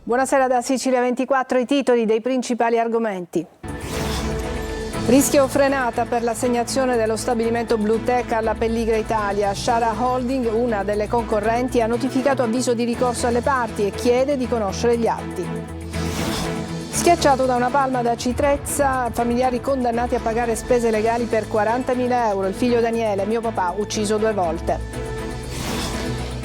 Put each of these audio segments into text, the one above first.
Buonasera da Sicilia 24, i titoli dei principali argomenti. Rischio frenata per l'assegnazione dello stabilimento Bluetech alla Pelligra Italia. Shara Holding, una delle concorrenti, ha notificato avviso di ricorso alle parti e chiede di conoscere gli atti. Schiacciato da una palma da Citrezza, familiari condannati a pagare spese legali per 40.000 euro. Il figlio Daniele, mio papà, ucciso 2 volte.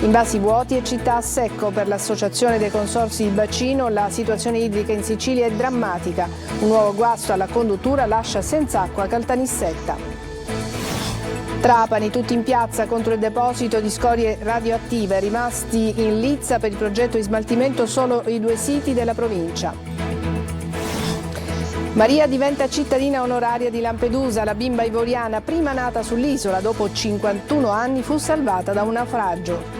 Invasi vuoti e città a secco per l'associazione dei consorzi di bacino. La situazione idrica in Sicilia è drammatica. Un nuovo guasto alla conduttura lascia senza acqua Caltanissetta. Trapani, tutti in piazza contro il deposito di scorie radioattive. Rimasti in lizza per il progetto di smaltimento solo i 2 siti della provincia. Maria diventa cittadina onoraria di Lampedusa. La bimba ivoriana, prima nata sull'isola dopo 51 anni, fu salvata da un naufragio.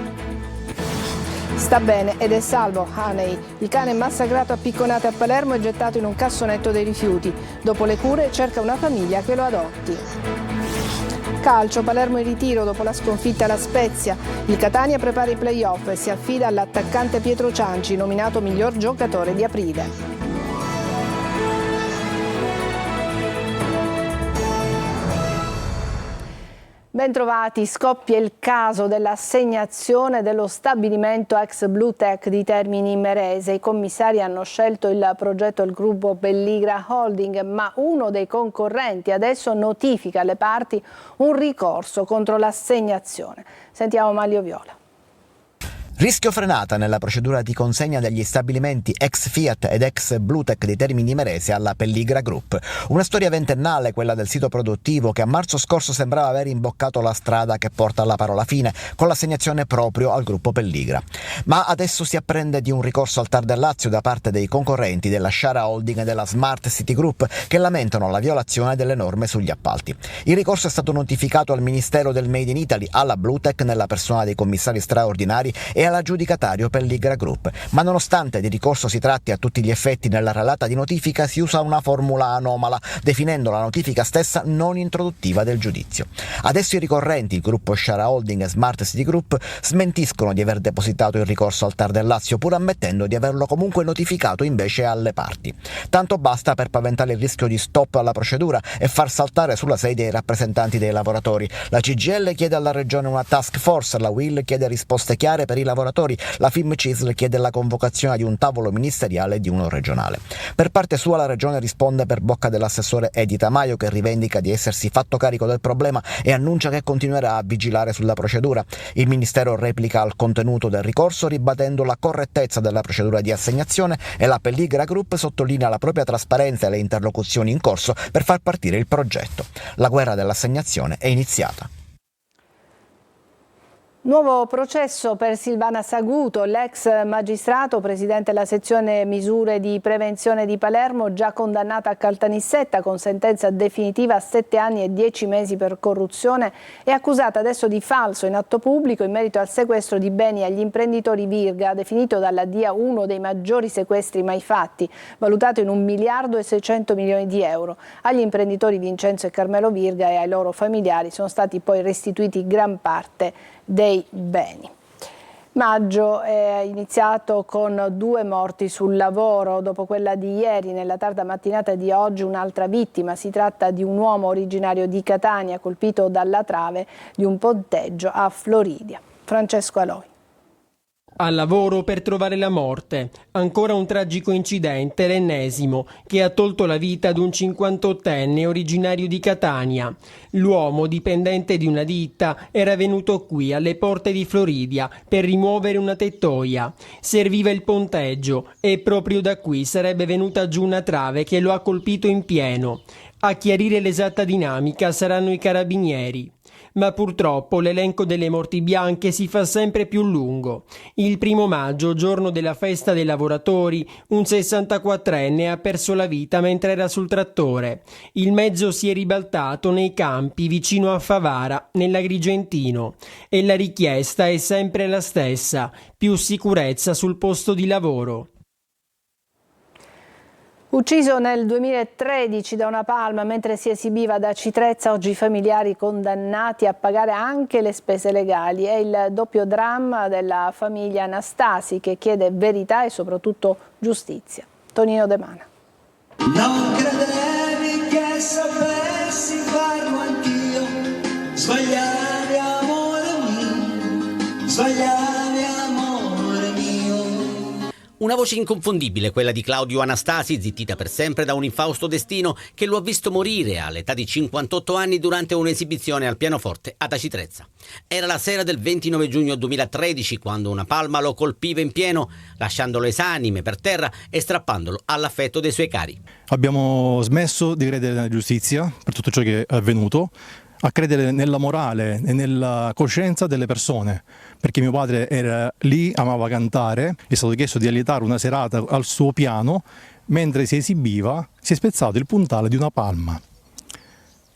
Sta bene ed è salvo Haney, il cane massacrato a picconate a Palermo e gettato in un cassonetto dei rifiuti. Dopo le cure cerca una famiglia che lo adotti. Calcio, Palermo in ritiro dopo la sconfitta alla Spezia. Il Catania prepara i play-off e si affida all'attaccante Pietro Cianci, nominato miglior giocatore di aprile. Bentrovati, scoppia il caso dell'assegnazione dello stabilimento ex Bluetech di Termini Imerese. I commissari hanno scelto il progetto del gruppo Pelligra Holding, ma uno dei concorrenti adesso notifica alle parti un ricorso contro l'assegnazione. Sentiamo Maglio Viola. Rischio frenata nella procedura di consegna degli stabilimenti ex Fiat ed ex Bluetech di Termini Imerese alla Pelligra Group. Una storia ventennale, quella del sito produttivo, che a marzo scorso sembrava aver imboccato la strada che porta alla parola fine, con l'assegnazione proprio al gruppo Pelligra. Ma adesso si apprende di un ricorso al TAR del Lazio da parte dei concorrenti della Shara Holding e della Smart City Group, che lamentano la violazione delle norme sugli appalti. Il ricorso è stato notificato al Ministero del Made in Italy, alla Bluetech nella persona dei commissari straordinari e all'aggiudicatario Pelligra Group, ma nonostante di ricorso si tratti a tutti gli effetti, nella relata di notifica si usa una formula anomala, definendo la notifica stessa non introduttiva del giudizio. Adesso i ricorrenti, il gruppo Shara Holding e Smart City Group, smentiscono di aver depositato il ricorso al TAR del Lazio, pur ammettendo di averlo comunque notificato invece alle parti. Tanto basta per paventare il rischio di stop alla procedura e far saltare sulla sedia i rappresentanti dei lavoratori. La CGIL chiede alla Regione una task force, la UIL chiede risposte chiare per i lavoratori, la FIM-CISL chiede la convocazione di un tavolo ministeriale e di uno regionale. Per parte sua la Regione risponde per bocca dell'assessore Edi Tamaio, che rivendica di essersi fatto carico del problema e annuncia che continuerà a vigilare sulla procedura. Il Ministero replica al contenuto del ricorso ribadendo la correttezza della procedura di assegnazione e la Pelligra Group sottolinea la propria trasparenza e le interlocuzioni in corso per far partire il progetto. La guerra dell'assegnazione è iniziata. Nuovo processo per Silvana Saguto, l'ex magistrato, presidente della sezione misure di prevenzione di Palermo, già condannata a Caltanissetta con sentenza definitiva a 7 anni e 10 mesi per corruzione, è accusata adesso di falso in atto pubblico in merito al sequestro di beni agli imprenditori Virga, definito dalla DIA uno dei maggiori sequestri mai fatti, valutato in 1.600 milioni di euro. Agli imprenditori Vincenzo e Carmelo Virga e ai loro familiari sono stati poi restituiti gran parte dei beni. Maggio è iniziato con 2 morti sul lavoro. Dopo quella di ieri, nella tarda mattinata di oggi un'altra vittima. Si tratta di un uomo originario di Catania colpito dalla trave di un ponteggio a Floridia. Francesco Aloi. Al lavoro per trovare la morte. Ancora un tragico incidente, l'ennesimo, che ha tolto la vita ad un 58enne originario di Catania. L'uomo, dipendente di una ditta, era venuto qui alle porte di Floridia per rimuovere una tettoia. Serviva il ponteggio e proprio da qui sarebbe venuta giù una trave che lo ha colpito in pieno. A chiarire l'esatta dinamica saranno i carabinieri. Ma purtroppo l'elenco delle morti bianche si fa sempre più lungo. Il 1 maggio, giorno della festa dei lavoratori, un 64enne ha perso la vita mentre era sul trattore. Il mezzo si è ribaltato nei campi vicino a Favara, nell'Agrigentino. E la richiesta è sempre la stessa: più sicurezza sul posto di lavoro. Ucciso nel 2013 da una palma mentre si esibiva ad Aci Trezza, oggi i familiari condannati a pagare anche le spese legali. È il doppio dramma della famiglia Anastasi che chiede verità e soprattutto giustizia. Tonino De Mana. Non credevi che sapessi farlo anch'io, sbagliare amore mio, sbagliare amore mio. Una voce inconfondibile, quella di Claudio Anastasi, zittita per sempre da un infausto destino che lo ha visto morire all'età di 58 anni durante un'esibizione al pianoforte ad Aci Trezza. Era la sera del 29 giugno 2013 quando una palma lo colpiva in pieno, lasciandolo esanime per terra e strappandolo all'affetto dei suoi cari. Abbiamo smesso di credere nella giustizia per tutto ciò che è avvenuto, a credere nella morale e nella coscienza delle persone, perché mio padre era lì, amava cantare, è stato chiesto di allietare una serata al suo piano, mentre si esibiva si è spezzato il puntale di una palma.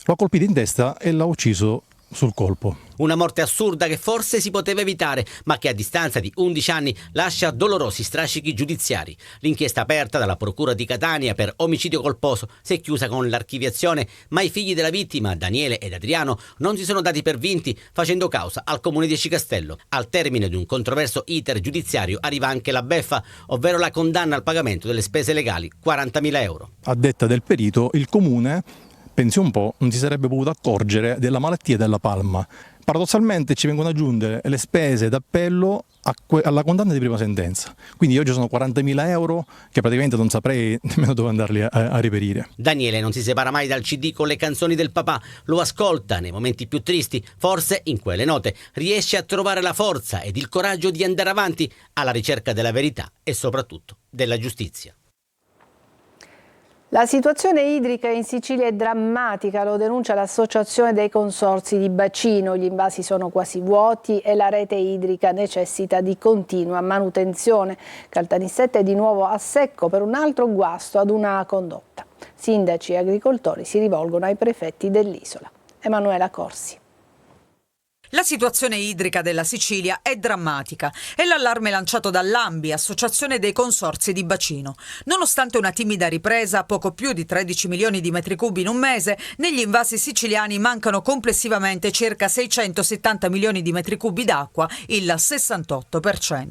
Lo ha colpito in testa e l'ha ucciso sul colpo. Una morte assurda che forse si poteva evitare, ma che a distanza di 11 anni lascia dolorosi strascichi giudiziari. L'inchiesta aperta dalla Procura di Catania per omicidio colposo si è chiusa con l'archiviazione, ma i figli della vittima, Daniele ed Adriano, non si sono dati per vinti, facendo causa al comune di Cicastello. Al termine di un controverso iter giudiziario arriva anche la beffa, ovvero la condanna al pagamento delle spese legali, 40.000 euro. A detta del perito, il comune, pensi un po', non si sarebbe potuto accorgere della malattia della palma. Paradossalmente ci vengono aggiunte le spese d'appello alla condanna di prima sentenza. Quindi oggi sono 40.000 euro che praticamente non saprei nemmeno dove andarli a reperire. Daniele non si separa mai dal CD con le canzoni del papà, lo ascolta nei momenti più tristi, forse in quelle note riesce a trovare la forza ed il coraggio di andare avanti alla ricerca della verità e soprattutto della giustizia. La situazione idrica in Sicilia è drammatica, lo denuncia l'Associazione dei Consorzi di Bacino. Gli invasi sono quasi vuoti e la rete idrica necessita di continua manutenzione. Caltanissetta è di nuovo a secco per un altro guasto ad una condotta. Sindaci e agricoltori si rivolgono ai prefetti dell'isola. Emanuela Corsi. La situazione idrica della Sicilia è drammatica. È l'allarme lanciato dall'ANBI, Associazione dei Consorzi di Bacino. Nonostante una timida ripresa, poco più di 13 milioni di metri cubi in un mese, negli invasi siciliani mancano complessivamente circa 670 milioni di metri cubi d'acqua, il 68%.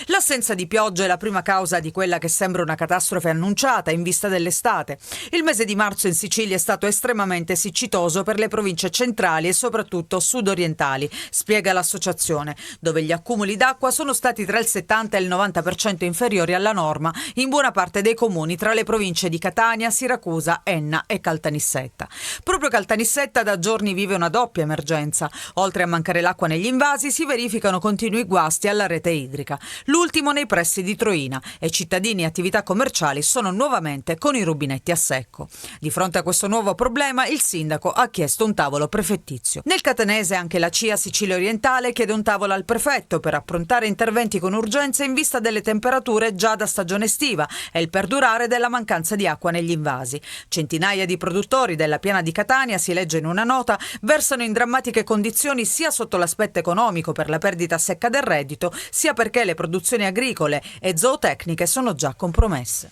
L'assenza di pioggia è la prima causa di quella che sembra una catastrofe annunciata in vista dell'estate. Il mese di marzo in Sicilia è stato estremamente siccitoso per le province centrali e soprattutto sudorientali, spiega l'associazione, dove gli accumuli d'acqua sono stati tra il 70 e il 90% inferiori alla norma in buona parte dei comuni tra le province di Catania, Siracusa, Enna e Caltanissetta. Proprio Caltanissetta da giorni vive una doppia emergenza. Oltre a mancare l'acqua negli invasi, si verificano continui guasti alla rete idrica, l'ultimo nei pressi di Troina, e cittadini e attività commerciali sono nuovamente con i rubinetti a secco. Di fronte a questo nuovo problema, il sindaco ha chiesto un tavolo prefettizio. Nel catanese anche la CIA Sicilia Orientale chiede un tavolo al prefetto per approntare interventi con urgenza in vista delle temperature già da stagione estiva e il perdurare della mancanza di acqua negli invasi. Centinaia di produttori della piana di Catania, si legge in una nota, versano in drammatiche condizioni sia sotto l'aspetto economico per la perdita secca del reddito, sia perché le produzioni agricole e zootecniche sono già compromesse.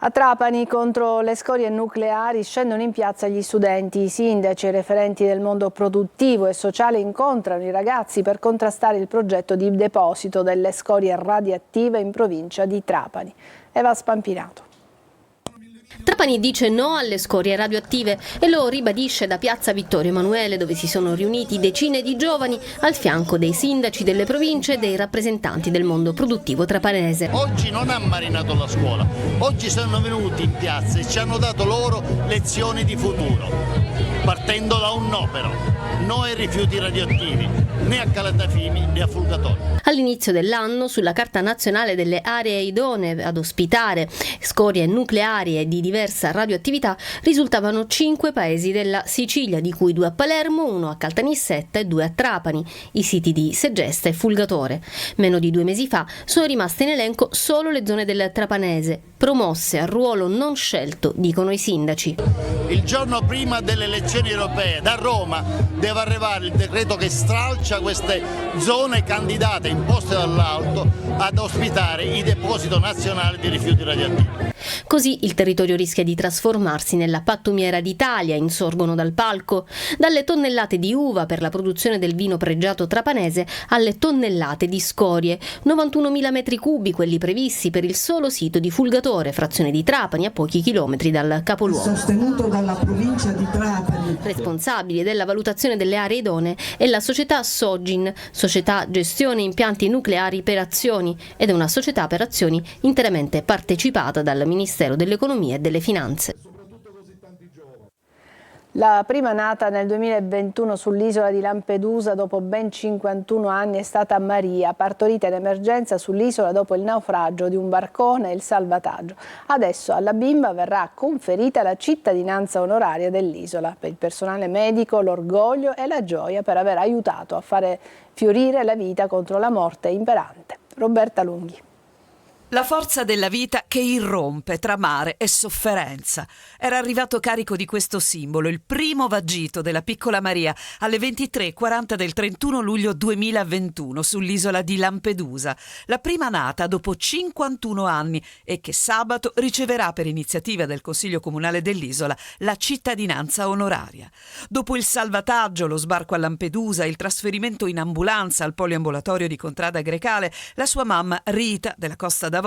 A Trapani contro le scorie nucleari scendono in piazza gli studenti. I sindaci e i referenti del mondo produttivo e sociale incontrano i ragazzi per contrastare il progetto di deposito delle scorie radioattive in provincia di Trapani. Eva Spampinato. Trapani dice no alle scorie radioattive e lo ribadisce da Piazza Vittorio Emanuele, dove si sono riuniti decine di giovani al fianco dei sindaci delle province e dei rappresentanti del mondo produttivo trapanese. Oggi non ha marinato la scuola, oggi sono venuti in piazza e ci hanno dato loro lezioni di futuro, partendo da un no però, no ai rifiuti radioattivi, né a calatafimi né a fulgatori. All'inizio dell'anno, sulla Carta Nazionale delle Aree Idonee ad ospitare scorie nucleari e di diversa radioattività, risultavano 5 paesi della Sicilia, di cui 2 a Palermo, 1 a Caltanissetta e 2 a Trapani, i siti di Segesta e Fulgatore. Meno di 2 mesi fa sono rimaste in elenco solo le zone del Trapanese, promosse a ruolo non scelto, dicono i sindaci. Il giorno prima delle elezioni europee da Roma deve arrivare il decreto che stralcia lascia queste zone candidate imposte dall'alto ad ospitare i depositi nazionali di rifiuti radioattivi. Così il territorio rischia di trasformarsi nella pattumiera d'Italia, insorgono dal palco, dalle tonnellate di uva per la produzione del vino pregiato trapanese alle tonnellate di scorie, 91.000 metri cubi quelli previsti per il solo sito di Fulgatore, frazione di Trapani, a pochi chilometri dal capoluogo. Sostenuto dalla provincia di Trapani. Responsabile della valutazione delle aree idonee è la società Sogin, società gestione impianti nucleari per azioni, ed è una società per azioni interamente partecipata dal Ministero dell'Economia e delle Finanze. La prima nata nel 2021 sull'isola di Lampedusa dopo ben 51 anni è stata Maria, partorita in emergenza sull'isola dopo il naufragio di un barcone e il salvataggio. Adesso alla bimba verrà conferita la cittadinanza onoraria dell'isola. Per il personale medico l'orgoglio e la gioia per aver aiutato a fare fiorire la vita contro la morte imperante. Roberta Lunghi. La forza della vita che irrompe tra mare e sofferenza. Era arrivato carico di questo simbolo il primo vagito della piccola Maria alle 23:40 del 31 luglio 2021 sull'isola di Lampedusa, la prima nata dopo 51 anni e che sabato riceverà per iniziativa del Consiglio Comunale dell'isola la cittadinanza onoraria. Dopo il salvataggio, lo sbarco a Lampedusa, il trasferimento in ambulanza al poliambulatorio di Contrada Grecale, la sua mamma Rita della Costa d'Avorio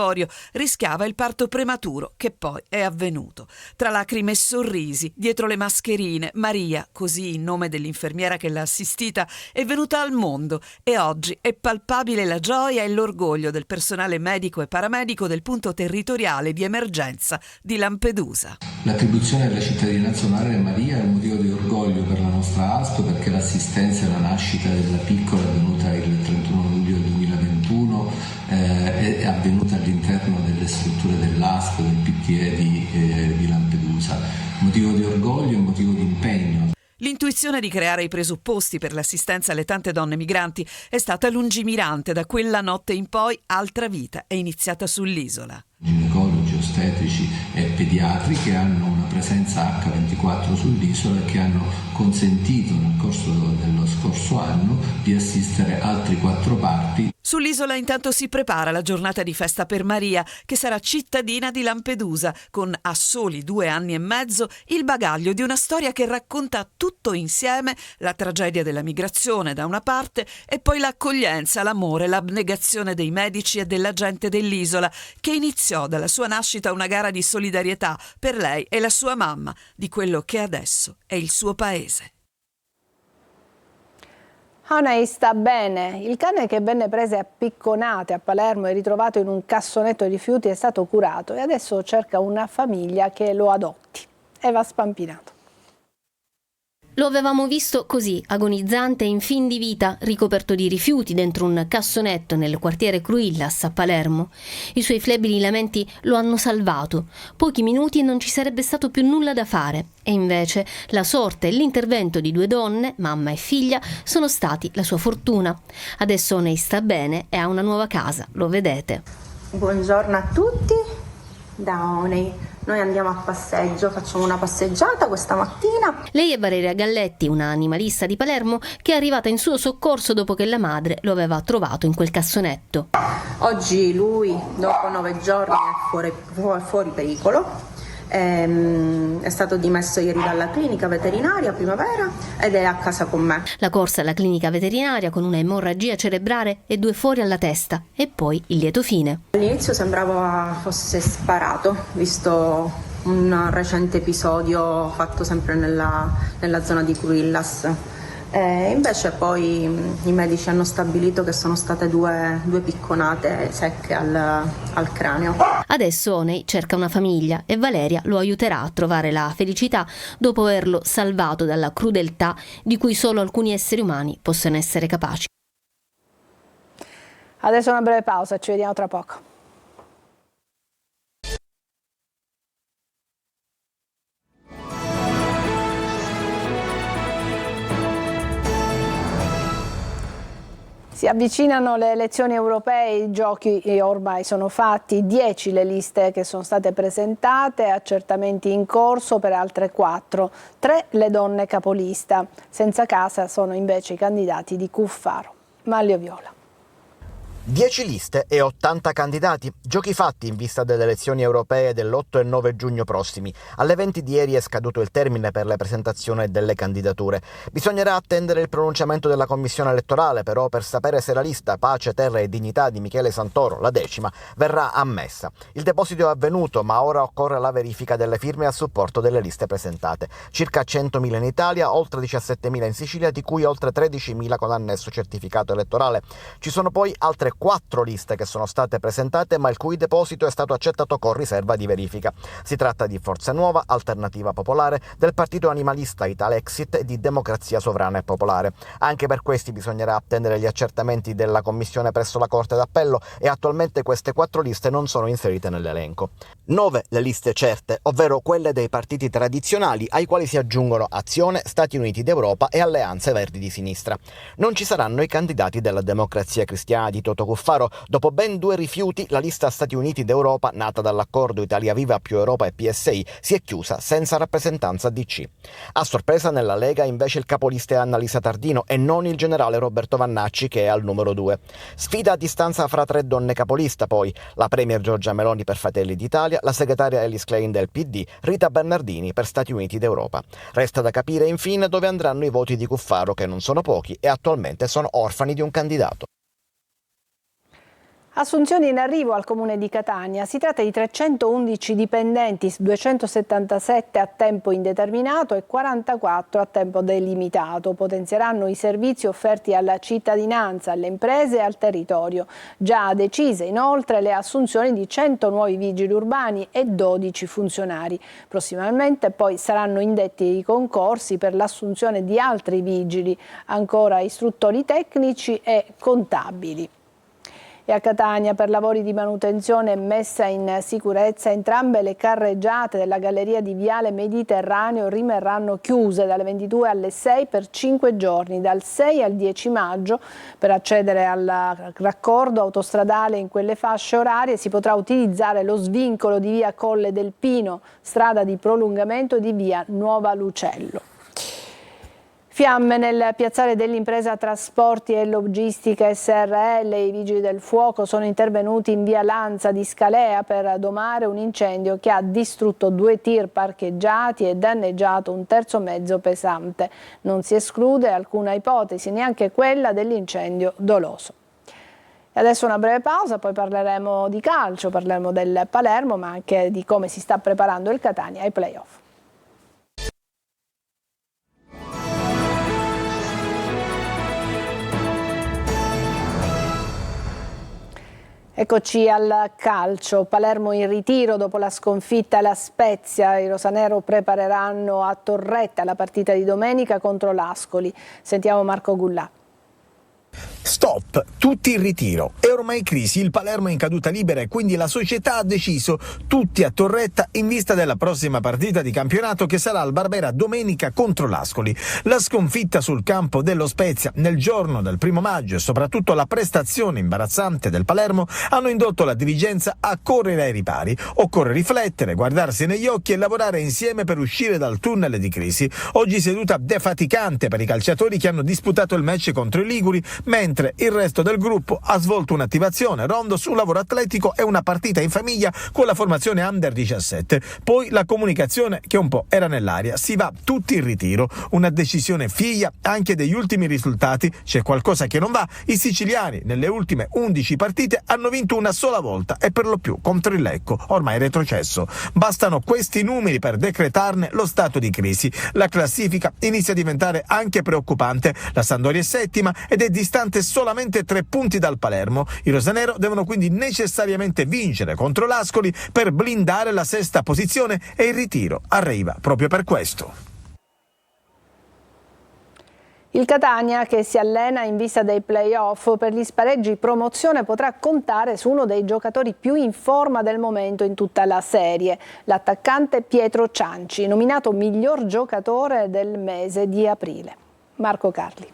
rischiava il parto prematuro, che poi è avvenuto. Tra lacrime e sorrisi, dietro le mascherine, Maria, così in nome dell'infermiera che l'ha assistita, è venuta al mondo e oggi è palpabile la gioia e l'orgoglio del personale medico e paramedico del punto territoriale di emergenza di Lampedusa. L'attribuzione della cittadinanza onoraria a Maria è un motivo di orgoglio per la nostra ASP, perché l'assistenza e la nascita della piccola è avvenuta il 31 luglio 2021, è avvenuta all'interno delle strutture dell'ASP, del PTE di Lampedusa. Motivo di orgoglio e motivo di impegno. L'intuizione di creare i presupposti per l'assistenza alle tante donne migranti è stata lungimirante. Da quella notte in poi altra vita è iniziata sull'isola. Ginecologi, ostetrici e pediatri che hanno una presenza H24 sull'isola e che hanno consentito nel corso dello scorso anno di assistere altri 4 parti. Sull'isola intanto si prepara la giornata di festa per Maria, che sarà cittadina di Lampedusa, con a soli 2 anni e mezzo il bagaglio di una storia che racconta tutto insieme: la tragedia della migrazione da una parte e poi l'accoglienza, l'amore, l'abnegazione dei medici e della gente dell'isola, che iniziò dalla sua nascita una gara di solidarietà per lei e la sua mamma di quello che adesso è il suo paese. Hanai sta bene. Il cane che venne prese a picconate a Palermo e ritrovato in un cassonetto di rifiuti è stato curato e adesso cerca una famiglia che lo adotti. Eva Spampinato. Lo avevamo visto così, agonizzante in fin di vita, ricoperto di rifiuti dentro un cassonetto nel quartiere Cruillas a Palermo. I suoi flebili lamenti lo hanno salvato. Pochi minuti e non ci sarebbe stato più nulla da fare. E invece la sorte e l'intervento di 2 donne, mamma e figlia, sono stati la sua fortuna. Adesso Hanai sta bene e ha una nuova casa, lo vedete. Buongiorno a tutti, da Hanai. Noi andiamo a passeggio, facciamo una passeggiata questa mattina. Lei è Valeria Galletti, una animalista di Palermo che è arrivata in suo soccorso dopo che la madre lo aveva trovato in quel cassonetto. Oggi lui, dopo 9 giorni, è fuori pericolo. È stato dimesso ieri dalla clinica veterinaria Primavera ed è a casa con me. La corsa alla clinica veterinaria con una emorragia cerebrale e 2 fori alla testa e poi il lieto fine. All'inizio sembrava fosse sparato, visto un recente episodio fatto sempre nella zona di Cruillas. Invece poi i medici hanno stabilito che sono state due picconate secche al cranio. Adesso Hanai cerca una famiglia e Valeria lo aiuterà a trovare la felicità dopo averlo salvato dalla crudeltà di cui solo alcuni esseri umani possono essere capaci. Adesso una breve pausa, ci vediamo tra poco. Si avvicinano le elezioni europee, i giochi ormai sono fatti, 10 le liste che sono state presentate, accertamenti in corso per altre 4, 3 le donne capolista, senza casa sono invece i candidati di Cuffaro. Maglio Viola. 10 liste e 80 candidati, giochi fatti in vista delle elezioni europee dell'8 e 9 giugno prossimi. Alle 20 di ieri è scaduto il termine per la presentazione delle candidature. Bisognerà attendere il pronunciamento della Commissione elettorale però per sapere se la lista Pace, Terra e Dignità di Michele Santoro, la 10ª, verrà ammessa. Il deposito è avvenuto, ma ora occorre la verifica delle firme a supporto delle liste presentate. Circa 100.000 in Italia, oltre 17.000 in Sicilia, di cui oltre 13.000 con annesso certificato elettorale. Ci sono poi altre 4 liste che sono state presentate ma il cui deposito è stato accettato con riserva di verifica. Si tratta di Forza Nuova, Alternativa Popolare, del Partito Animalista Italexit e di Democrazia Sovrana e Popolare. Anche per questi bisognerà attendere gli accertamenti della Commissione presso la Corte d'Appello e attualmente queste 4 liste non sono inserite nell'elenco. 9 le liste certe, ovvero quelle dei partiti tradizionali ai quali si aggiungono Azione, Stati Uniti d'Europa e Alleanze Verdi di Sinistra. Non ci saranno i candidati della Democrazia Cristiana di Toto Cuffaro. Dopo ben 2 rifiuti, la lista Stati Uniti d'Europa, nata dall'accordo Italia Viva più Europa e PSI, si è chiusa senza rappresentanza DC. A sorpresa nella Lega invece il capolista è Annalisa Tardino e non il generale Roberto Vannacci che è al numero 2. Sfida a distanza fra 3 donne capolista poi, la premier Giorgia Meloni per Fratelli d'Italia, la segretaria Ellis Klein del PD, Rita Bernardini per Stati Uniti d'Europa. Resta da capire infine dove andranno i voti di Cuffaro, che non sono pochi e attualmente sono orfani di un candidato. Assunzioni in arrivo al Comune di Catania. Si tratta di 311 dipendenti, 277 a tempo indeterminato e 44 a tempo delimitato. Potenzieranno i servizi offerti alla cittadinanza, alle imprese e al territorio. Già decise inoltre le assunzioni di 100 nuovi vigili urbani e 12 funzionari. Prossimamente poi saranno indetti i concorsi per l'assunzione di altri vigili, ancora istruttori tecnici e contabili. E a Catania per lavori di manutenzione e messa in sicurezza entrambe le carreggiate della galleria di Viale Mediterraneo rimarranno chiuse dalle 22 alle 6 per 5 giorni, dal 6 al 10 maggio. Per accedere al raccordo autostradale in quelle fasce orarie si potrà utilizzare lo svincolo di via Colle del Pino, strada di prolungamento di via Nuova Lucello. Fiamme nel piazzale dell'impresa Trasporti e Logistica SRL. I vigili del fuoco sono intervenuti in via Lanza di Scalea per domare un incendio che ha distrutto 2 tir parcheggiati e danneggiato un terzo mezzo pesante. Non si esclude alcuna ipotesi, neanche quella dell'incendio doloso. E adesso una breve pausa, poi parleremo di calcio, parleremo del Palermo, ma anche di come si sta preparando il Catania ai play-off. Eccoci al calcio. Palermo in ritiro dopo la sconfitta alla Spezia. I rosanero prepareranno a Torretta la partita di domenica contro l'Ascoli. Sentiamo Marco Gullà. Stop, tutti in ritiro. È ormai crisi, il Palermo è in caduta libera e quindi la società ha deciso tutti a Torretta in vista della prossima partita di campionato che sarà al Barbera domenica contro l'Ascoli. La sconfitta sul campo dello Spezia nel giorno del 1 maggio e soprattutto la prestazione imbarazzante del Palermo hanno indotto la dirigenza a correre ai ripari. Occorre riflettere, guardarsi negli occhi e lavorare insieme per uscire dal tunnel di crisi. Oggi seduta defaticante per i calciatori che hanno disputato il match contro i Liguri, mentre il resto del gruppo ha svolto un'attivazione rondo su lavoro atletico e una partita in famiglia con la formazione Under 17. Poi la comunicazione che un po' era nell'aria, si va tutti in ritiro, una decisione figlia anche degli ultimi risultati. C'è qualcosa che non va, i siciliani nelle ultime 11 partite hanno vinto una sola volta e per lo più contro il Lecco, ormai retrocesso. Bastano questi numeri per decretarne lo stato di crisi. La classifica inizia a diventare anche preoccupante, la Sampdoria è 7ª ed è distante solamente 3 punti dal Palermo. I rosanero devono quindi necessariamente vincere contro l'Ascoli per blindare la 6ª posizione e il ritiro arriva proprio per questo. Il Catania, che si allena in vista dei play-off per gli spareggi promozione, potrà contare su uno dei giocatori più in forma del momento in tutta la serie, l'attaccante Pietro Cianci, nominato miglior giocatore del mese di aprile. Marco Carli.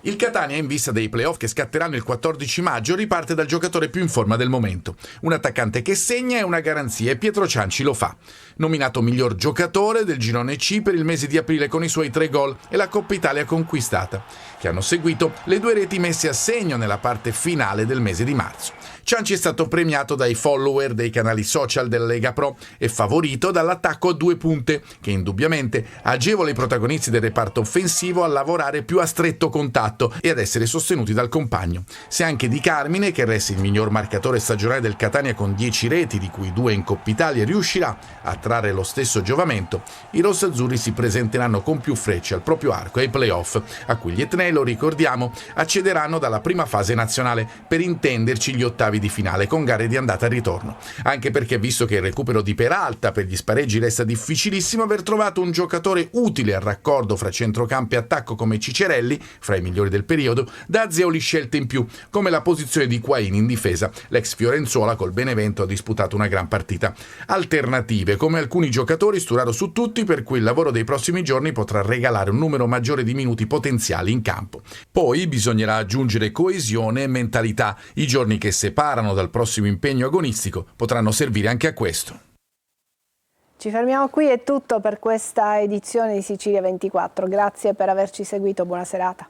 Il Catania, in vista dei playoff che scatteranno il 14 maggio, riparte dal giocatore più in forma del momento. Un attaccante che segna è una garanzia e Pietro Cianci lo fa. Nominato miglior giocatore del girone C per il mese di aprile con i suoi 3 gol e la Coppa Italia conquistata, che hanno seguito le 2 reti messe a segno nella parte finale del mese di marzo. Cianci è stato premiato dai follower dei canali social della Lega Pro e favorito dall'attacco a 2 punte, che indubbiamente agevola i protagonisti del reparto offensivo a lavorare più a stretto contatto e ad essere sostenuti dal compagno. Se anche Di Carmine, che resta il miglior marcatore stagionale del Catania con 10 reti, di cui 2 in Coppa Italia, riuscirà a trarre lo stesso giovamento, i rossazzurri si presenteranno con più frecce al proprio arco ai playoff, a cui gli etnei, lo ricordiamo, accederanno dalla prima fase nazionale, per intenderci gli ottavi di finale con gare di andata e ritorno. Anche perché, visto che il recupero di Peralta per gli spareggi resta difficilissimo, aver trovato un giocatore utile al raccordo fra centrocampo e attacco come Cicerelli, fra i migliori del periodo, dà a Zeoli scelte in più, come la posizione di Quain in difesa. L'ex Fiorenzuola col Benevento ha disputato una gran partita. Alternative come alcuni giocatori, Sturaro su tutti, per cui il lavoro dei prossimi giorni potrà regalare un numero maggiore di minuti potenziali in campo. Poi bisognerà aggiungere coesione e mentalità. I giorni che separano dal prossimo impegno agonistico potranno servire anche a questo. Ci fermiamo qui, è tutto per questa edizione di Sicilia 24. Grazie per averci seguito, buona serata.